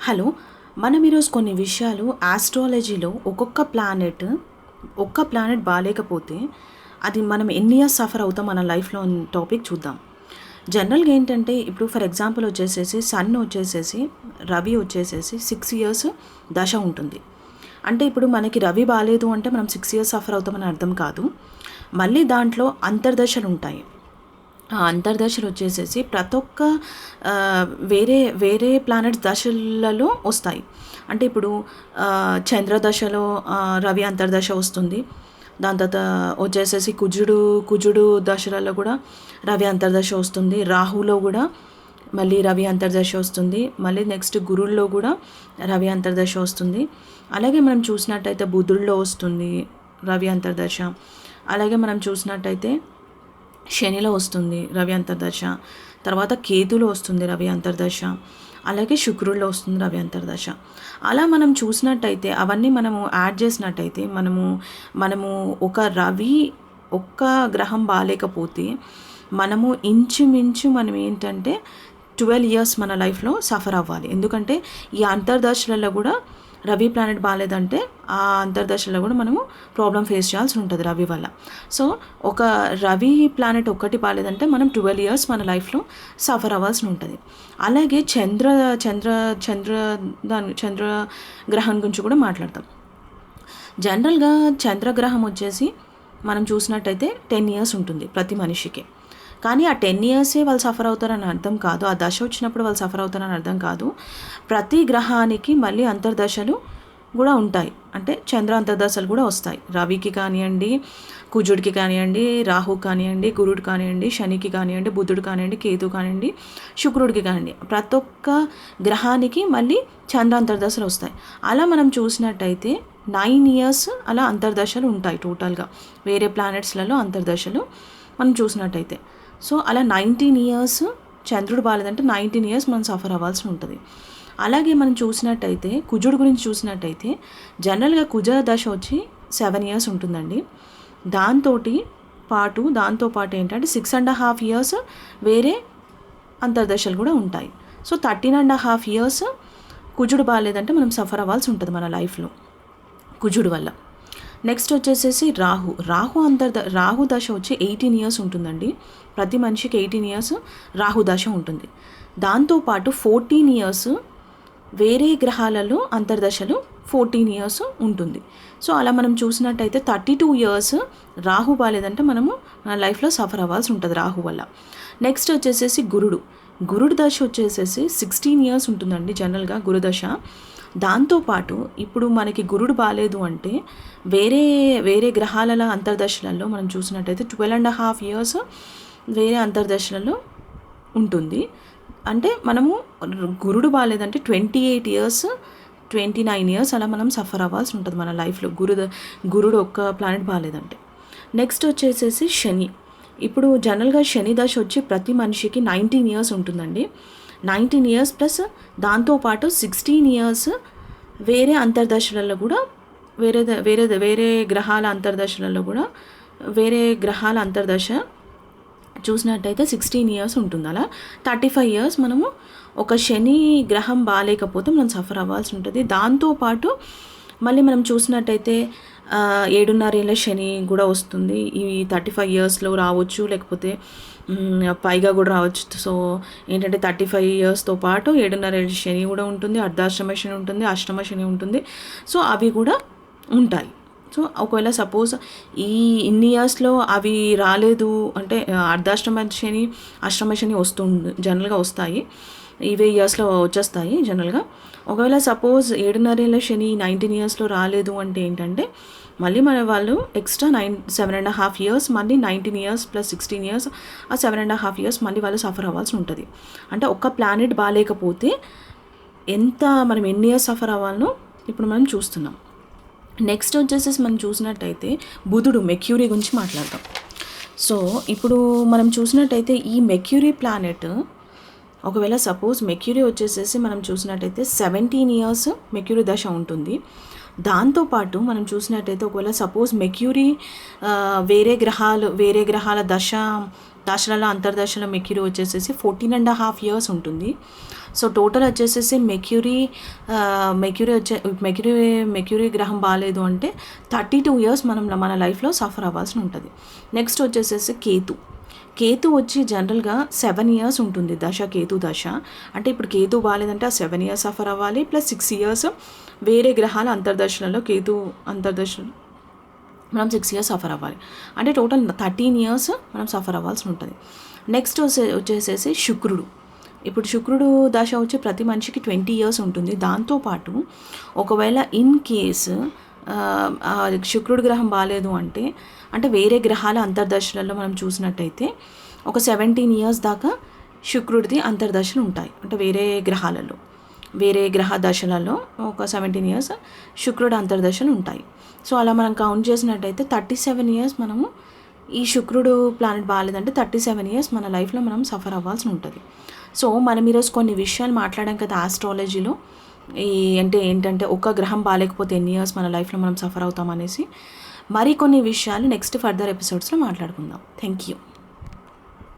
Hello, మనం ఈరోజు కొన్ని విషయాలు ఆస్ట్రాలజీలో ఒక్క ప్లానెట్ బాగాలేకపోతే అది మనం ఎన్ని ఇయర్స్ సఫర్ అవుతాం మన లైఫ్లో అనే టాపిక్ చూద్దాం. జనరల్గా ఏంటంటే ఇప్పుడు ఫర్ ఎగ్జాంపుల్ సన్ వచ్చేసేసి రవి వచ్చేసేసి 6 ఇయర్స్ దశ ఉంటుంది. అంటే ఇప్పుడు మనకి రవి బాగాలేదు అంటే మనం 6 ఇయర్స్ సఫర్ అవుతామని అర్థం కాదు. మళ్ళీ దాంట్లో అంతర్దశలు ఉంటాయి. ఆ అంతర్దశలు వచ్చేసేసి ప్రతి ఒక్క వేరే వేరే ప్లానెట్స్ దశలలో వస్తాయి. అంటే ఇప్పుడు చంద్రదశలో రవి అంతర్దశ వస్తుంది. దాని తర్వాత వచ్చేసేసి కుజుడు దశలలో కూడా రవి అంతర్దశ వస్తుంది. రాహులో కూడా మళ్ళీ రవి అంతర్దశ వస్తుంది. మళ్ళీ నెక్స్ట్ గురుల్లో కూడా రవి అంతర్దశ వస్తుంది. అలాగే మనం చూసినట్టయితే బుధుల్లో వస్తుంది రవి అంతర్దశ. అలాగే మనం చూసినట్టయితే శనిలో వస్తుంది రవి అంతర్దశ. తర్వాత కేతులో వస్తుంది రవి అంతర్దశ. అలాగే శుక్రుల్లో వస్తుంది రవి అంతర్దశ. అలా మనం చూసినట్టయితే అవన్నీ మనము యాడ్ చేసినట్టయితే మనము ఒక్క గ్రహం బాగాలేకపోతే మనము ఇంచుమించు మనం ఏంటంటే 12 ఇయర్స్ మన లైఫ్లో సఫర్ అవ్వాలి. ఎందుకంటే ఈ అంతర్దశలలో కూడా రవి ప్లానెట్ బాగాలేదంటే ఆ అంతర్దశలో కూడా మనము ప్రాబ్లం ఫేస్ చేయాల్సి ఉంటుంది రవి వల్ల. సో ఒక రవి ప్లానెట్ ఒక్కటి బాగాలేదంటే మనం 12 ఇయర్స్ మన లైఫ్లో సఫర్ అవ్వాల్సి ఉంటుంది. అలాగే చంద్రగ్రహం గురించి కూడా మాట్లాడతాం. జనరల్గా చంద్రగ్రహం వచ్చేసి మనం చూసినట్టయితే 10 ఇయర్స్ ఉంటుంది ప్రతి మనిషికి. కానీ ఆ 10 ఇయర్సే వాళ్ళు సఫర్ అవుతారని అర్థం కాదు. ఆ దశ వచ్చినప్పుడు వాళ్ళు సఫర్ అవుతారని అర్థం కాదు. ప్రతి గ్రహానికి మళ్ళీ అంతర్దశలు కూడా ఉంటాయి. అంటే చంద్ర అంతర్దశలు కూడా వస్తాయి. రవికి కానివ్వండి, కుజుడికి కానివ్వండి, రాహు కానివ్వండి, గురుడు కానివ్వండి, శనికి కానివ్వండి, బుధుడు కానివ్వండి, కేతు కానివ్వండి, శుక్రుడికి కానివ్వండి, ప్రతి ఒక్క గ్రహానికి మళ్ళీ చంద్ర అంతర్దశలు వస్తాయి. అలా మనం చూసినట్టయితే 9 ఇయర్స్ అలా అంతర్దశలు ఉంటాయి టోటల్గా వేరే ప్లానెట్స్లలో అంతర్దశలు మనం చూసినట్టయితే. సో అలా 19 ఇయర్స్ చంద్రుడు బాగాలేదంటే 19 ఇయర్స్ మనం సఫర్ అవ్వాల్సి ఉంటుంది. అలాగే మనం చూసినట్టయితే కుజుడు గురించి చూసినట్టయితే జనరల్గా కుజ దశ వచ్చి 7 ఇయర్స్ ఉంటుందండి. దాంతో పాటు ఏంటంటే 6.5 ఇయర్స్ వేరే అంతర్దశలు కూడా ఉంటాయి. సో 13.5 ఇయర్స్ కుజుడు బాగాలేదంటే మనం సఫర్ అవ్వాల్సి ఉంటుంది మన లైఫ్లో కుజుడు వల్ల. నెక్స్ట్ వచ్చేసేసి రాహు దశ వచ్చి 18 ఇయర్స్ ఉంటుందండి. ప్రతి మనిషికి 18 ఇయర్స్ రాహు దశ ఉంటుంది. దాంతోపాటు 14 ఇయర్స్ వేరే గ్రహాలలో అంతర్దశలు 14 ఇయర్స్ ఉంటుంది. సో అలా మనం చూసినట్టయితే 32 ఇయర్స్ రాహు బాగాలేదంటే మనము మన లైఫ్లో సఫర్ అవ్వాల్సి ఉంటుంది రాహు వల్ల. నెక్స్ట్ వచ్చేసేసి గురుడు దశ వచ్చేసేసి 16 ఇయర్స్ ఉంటుందండి జనరల్గా గురుదశ. దాంతోపాటు ఇప్పుడు మనకి గురుడు బాగాలేదు అంటే వేరే గ్రహాల అంతర్దశలలో మనం చూసినట్టయితే 12.5 ఇయర్స్ వేరే అంతర్దశలలో ఉంటుంది. అంటే మనము గురుడు బాగాలేదంటే 28 ఇయర్స్ 29 ఇయర్స్ అలా మనం సఫర్ అవ్వాల్సి ఉంటుంది మన లైఫ్లో గురుడు ఒక్క ప్లానెట్ బాగాలేదంటే. నెక్స్ట్ వచ్చేసేసి శని. ఇప్పుడు జనరల్గా శని దశ వచ్చి ప్రతి మనిషికి 19 ఇయర్స్ ఉంటుందండి. 19 ఇయర్స్ ప్లస్ దాంతోపాటు 16 ఇయర్స్ వేరే అంతర్దశలలో కూడా వేరే గ్రహాల అంతర్దశలలో కూడా వేరే గ్రహాల అంతర్దశ చూసినట్టయితే 16 ఇయర్స్ ఉంటుంది. అలా 35 ఇయర్స్ మనము ఒక శని గ్రహం బాగాలేకపోతే మనం సఫర్ అవ్వాల్సి ఉంటుంది. దాంతోపాటు మళ్ళీ మనం చూసినట్టయితే 7.5 ఏళ్ళ శని కూడా వస్తుంది. ఈ 35 ఇయర్స్లో రావచ్చు, లేకపోతే పైగా కూడా రావచ్చు. సో ఏంటంటే 35 ఇయర్స్తో పాటు 7.5 ఏళ్ళ శని కూడా ఉంటుంది, అర్ధాష్టమ శని ఉంటుంది, అష్టమ శని ఉంటుంది. సో అవి కూడా ఉంటాయి. సో ఒకవేళ సపోజ్ ఇన్ని ఇయర్స్లో అవి రాలేదు అంటే అర్ధాష్టమ శని అష్టమ శని జనరల్గా వస్తాయి. ఇవే ఇయర్స్లో వచ్చేస్తాయి జనరల్గా. ఒకవేళ సపోజ్ 7.5 ఏళ్ళ శని 19 ఇయర్స్లో రాలేదు అంటే ఏంటంటే మళ్ళీ మన వాళ్ళు ఎక్స్ట్రా 7.5 ఇయర్స్ మళ్ళీ 19 ఇయర్స్ ప్లస్ 16 ఇయర్స్ ఆ 7.5 ఇయర్స్ మళ్ళీ వాళ్ళు సఫర్ అవ్వాల్సి ఉంటుంది. అంటే ఒక్క ప్లానెట్ బాగాలేకపోతే మనం ఎన్ని ఇయర్స్ సఫర్ అవ్వాలనో ఇప్పుడు మనం చూస్తున్నాం. నెక్స్ట్ వచ్చేసేసి మనం చూసినట్టయితే బుధుడు మెర్క్యూరీ గురించి మాట్లాడతాం. సో ఇప్పుడు మనం చూసినట్టయితే ఈ మెర్క్యూరీ ప్లానెట్ ఒకవేళ సపోజ్ మెర్క్యూరీ వచ్చేసేసి మనం చూసినట్టయితే 17 ఇయర్స్ మెర్క్యూరీ దశ ఉంటుంది. దాంతోపాటు మనం చూసినట్టయితే ఒకవేళ సపోజ్ మెర్క్యూరీ వేరే గ్రహాల దశ దశలలో అంతర్దశలో మెక్యూరీ వచ్చేసేసి 14.5 years ఉంటుంది. సో టోటల్ వచ్చేసేసి మెక్యూరీ గ్రహం బాగాలేదు అంటే 32 years మనం మన లైఫ్లో సఫర్ అవ్వాల్సి ఉంటుంది. నెక్స్ట్ వచ్చేసేసి కేతు వచ్చి జనరల్గా 7 years ఉంటుంది కేతు దశ. అంటే ఇప్పుడు కేతు బాగాలేదంటే ఆ 7 years సఫర్ అవ్వాలి, ప్లస్ 6 years వేరే గ్రహాల అంతర్దశలలో కేతు అంతర్దశలో మనం 6 years సఫర్ అవ్వాలి. అంటే టోటల్ 13 years మనం సఫర్ అవ్వాల్సి ఉంటుంది. నెక్స్ట్ వచ్చేసేసి ఇప్పుడు శుక్రుడు దశ వచ్చి ప్రతి మనిషికి 20 years ఉంటుంది. దాంతోపాటు ఒకవేళ ఇన్ కేస్ శుక్రుడు గ్రహం బాగాలేదు అంటే వేరే గ్రహాల అంతర్దశలలో మనం చూసినట్టయితే ఒక 17 years దాకా శుక్రుడిది అంతర్దశలు ఉంటాయి. అంటే వేరే గ్రహ దశలలో ఒక 17 years శుక్రుడు అంతర్దశలు ఉంటాయి. సో అలా మనం కౌంట్ చేసినట్టయితే 37 years మనము ఈ శుక్రుడు ప్లానెట్ బాగాలేదంటే 37 years మన లైఫ్లో మనం సఫర్ అవ్వాల్సి ఉంటుంది. సో మనం ఈరోజు కొన్ని విషయాలు మాట్లాడాం కదా ఆస్ట్రాలజీలో, ఏంటంటే ఒక గ్రహం బాగాలేకపోతే ఎన్ని ఇయర్స్ మన లైఫ్లో మనం సఫర్ అవుతాం అనేసి. మరికొన్ని విషయాలు నెక్స్ట్ ఫర్దర్ ఎపిసోడ్స్లో మాట్లాడుకుందాం. Thank you.